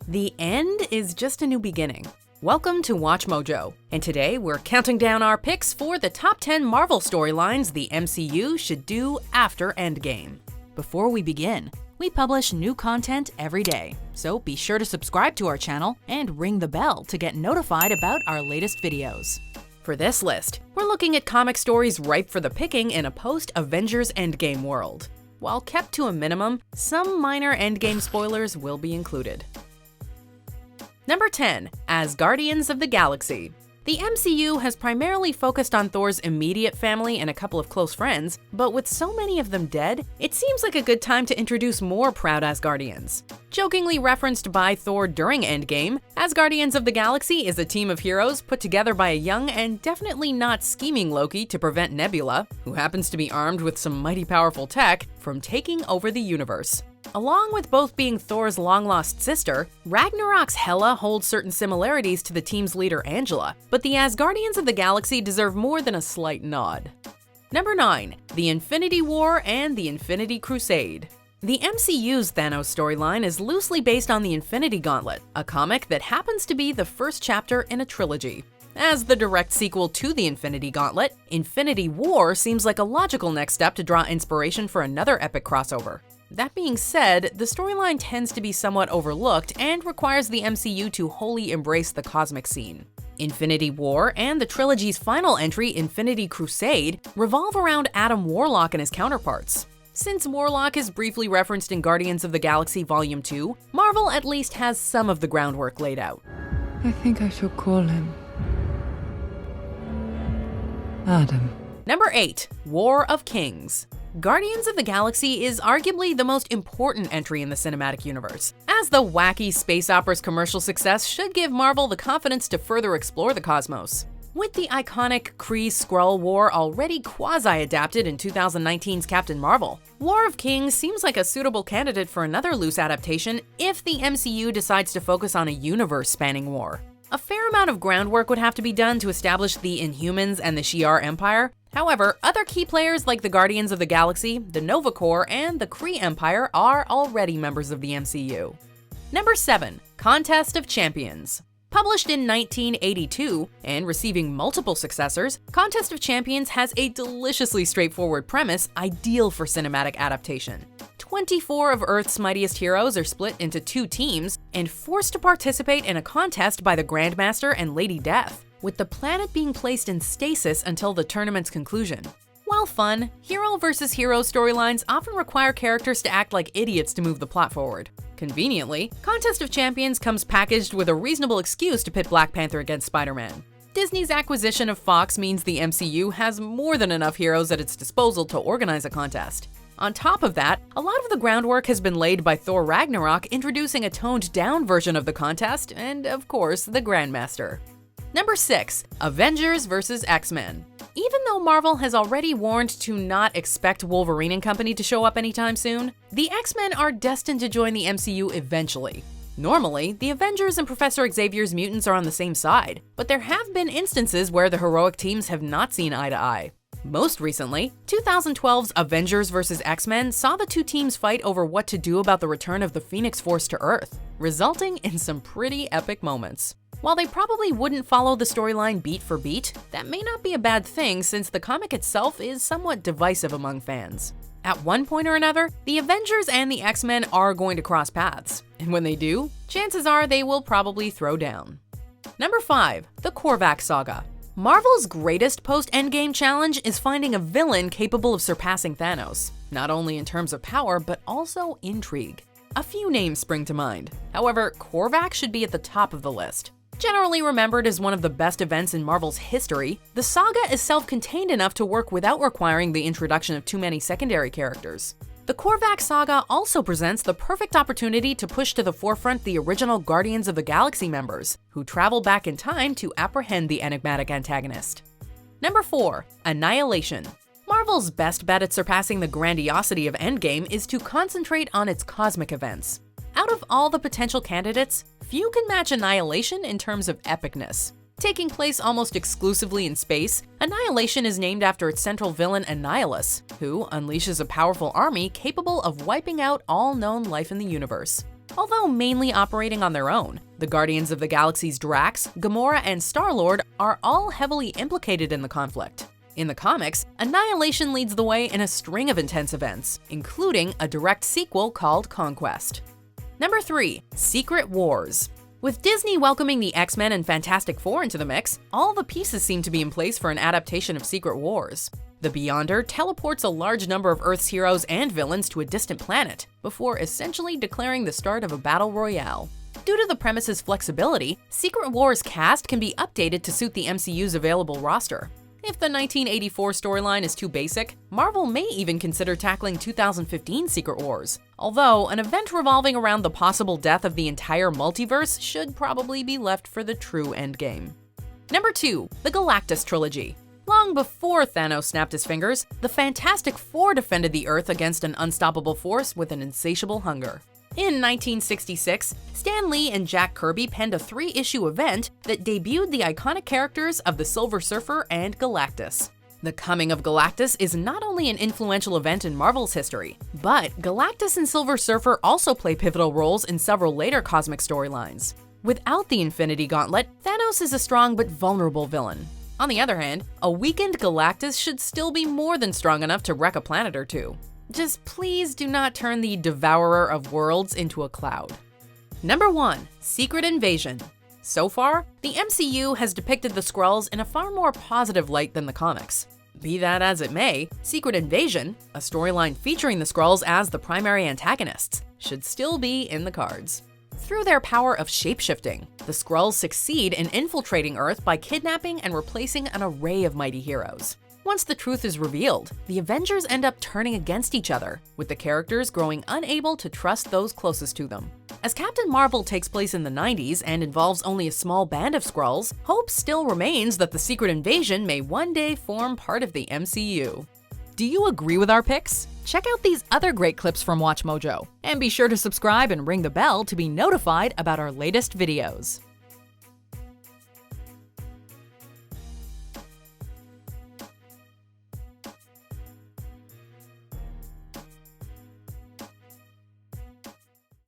The end is just a new beginning. Welcome to Watch Mojo, and today we're counting down our picks for the top 10 Marvel storylines the MCU should do after Endgame. Before we begin, we publish new content every day, so be sure to subscribe to our channel and ring the bell to get notified about our latest videos. For this list, we're looking at comic stories ripe for the picking in a post-Avengers Endgame world. While kept to a minimum, some minor Endgame spoilers will be included. Number 10. Asgardians of the Galaxy. The MCU has primarily focused on Thor's immediate family and a couple of close friends, but with so many of them dead, it seems like a good time to introduce more proud Asgardians. Jokingly referenced by Thor during Endgame, Asgardians of the Galaxy is a team of heroes put together by a young and definitely not scheming Loki to prevent Nebula, who happens to be armed with some mighty powerful tech, from taking over the universe. Along with both being Thor's long-lost sister, Ragnarok's Hela holds certain similarities to the team's leader Angela, but the Asgardians of the Galaxy deserve more than a slight nod. Number 9. The Infinity War and the Infinity Crusade. The MCU's Thanos storyline is loosely based on the Infinity Gauntlet, a comic that happens to be the first chapter in a trilogy. As the direct sequel to the Infinity Gauntlet, Infinity War seems like a logical next step to draw inspiration for another epic crossover. That being said, the storyline tends to be somewhat overlooked and requires the MCU to wholly embrace the cosmic scene. Infinity War and the trilogy's final entry, Infinity Crusade, revolve around Adam Warlock and his counterparts. Since Warlock is briefly referenced in Guardians of the Galaxy Volume 2, Marvel at least has some of the groundwork laid out. I think I shall call him Adam. Number 8. War of Kings. Guardians of the Galaxy is arguably the most important entry in the cinematic universe, as the wacky space opera's commercial success should give Marvel the confidence to further explore the cosmos. With the iconic Kree-Skrull War already quasi-adapted in 2019's Captain Marvel, War of Kings seems like a suitable candidate for another loose adaptation if the MCU decides to focus on a universe-spanning war. A fair amount of groundwork would have to be done to establish the Inhumans and the Shi'ar Empire. However, other key players like the Guardians of the Galaxy, the Nova Corps, and the Kree Empire are already members of the MCU. Number 7. Contest of Champions. Published in 1982 and receiving multiple successors, Contest of Champions has a deliciously straightforward premise ideal for cinematic adaptation. 24 of Earth's mightiest heroes are split into 2 teams and forced to participate in a contest by the Grandmaster and Lady Death, with the planet being placed in stasis until the tournament's conclusion. While fun, hero versus hero storylines often require characters to act like idiots to move the plot forward. Conveniently, Contest of Champions comes packaged with a reasonable excuse to pit Black Panther against Spider-Man. Disney's acquisition of Fox means the MCU has more than enough heroes at its disposal to organize a contest. On top of that, a lot of the groundwork has been laid by Thor Ragnarok introducing a toned-down version of the contest and, of course, the Grandmaster. Number 6. Avengers vs. X-Men. Even though Marvel has already warned to not expect Wolverine and company to show up anytime soon, the X-Men are destined to join the MCU eventually. Normally, the Avengers and Professor Xavier's mutants are on the same side, but there have been instances where the heroic teams have not seen eye to eye. Most recently, 2012's Avengers vs. X-Men saw the 2 teams fight over what to do about the return of the Phoenix Force to Earth, resulting in some pretty epic moments. While they probably wouldn't follow the storyline beat for beat, that may not be a bad thing since the comic itself is somewhat divisive among fans. At one point or another, the Avengers and the X-Men are going to cross paths, and when they do, chances are they will probably throw down. Number 5. The Korvac Saga. Marvel's greatest post-Endgame challenge is finding a villain capable of surpassing Thanos, not only in terms of power, but also intrigue. A few names spring to mind. However, Korvac should be at the top of the list. Generally remembered as one of the best events in Marvel's history, the saga is self-contained enough to work without requiring the introduction of too many secondary characters. The Korvac Saga also presents the perfect opportunity to push to the forefront the original Guardians of the Galaxy members, who travel back in time to apprehend the enigmatic antagonist. Number 4. Annihilation. Marvel's best bet at surpassing the grandiosity of Endgame is to concentrate on its cosmic events. Out of all the potential candidates, few can match Annihilation in terms of epicness. Taking place almost exclusively in space, Annihilation is named after its central villain Annihilus, who unleashes a powerful army capable of wiping out all known life in the universe. although mainly operating on their own. The Guardians of the Galaxy's Drax, Gamora, and Star-Lord are all heavily implicated in the conflict. In the comics, Annihilation leads the way in a string of intense events, including a direct sequel called Conquest. Number 3. Secret Wars. With Disney welcoming the X-Men and Fantastic Four into the mix, all the pieces seem to be in place for an adaptation of Secret Wars. The Beyonder teleports a large number of Earth's heroes and villains to a distant planet, before essentially declaring the start of a battle royale. Due to the premise's flexibility, Secret Wars cast can be updated to suit the MCU's available roster. If the 1984 storyline is too basic, Marvel may even consider tackling 2015 Secret Wars, although an event revolving around the possible death of the entire multiverse should probably be left for the true Endgame. Number 2. The Galactus Trilogy. Long before Thanos snapped his fingers, the Fantastic Four defended the Earth against an unstoppable force with an insatiable hunger. In 1966, Stan Lee and Jack Kirby penned a 3-issue event that debuted the iconic characters of the Silver Surfer and Galactus. The coming of Galactus is not only an influential event in Marvel's history, but Galactus and Silver Surfer also play pivotal roles in several later cosmic storylines. Without the Infinity Gauntlet, Thanos is a strong but vulnerable villain. On the other hand, a weakened Galactus should still be more than strong enough to wreck a planet or two. Just please do not turn the Devourer of Worlds into a cloud. Number 1. Secret Invasion. So far, the MCU has depicted the Skrulls in a far more positive light than the comics. Be that as it may, Secret Invasion, a storyline featuring the Skrulls as the primary antagonists, should still be in the cards. Through their power of shapeshifting, the Skrulls succeed in infiltrating Earth by kidnapping and replacing an array of mighty heroes. Once the truth is revealed, the Avengers end up turning against each other, with the characters growing unable to trust those closest to them. As Captain Marvel takes place in the 90s and involves only a small band of Skrulls, hope still remains that the Secret Invasion may one day form part of the MCU. Do you agree with our picks? Check out these other great clips from WatchMojo, and be sure to subscribe and ring the bell to be notified about our latest videos.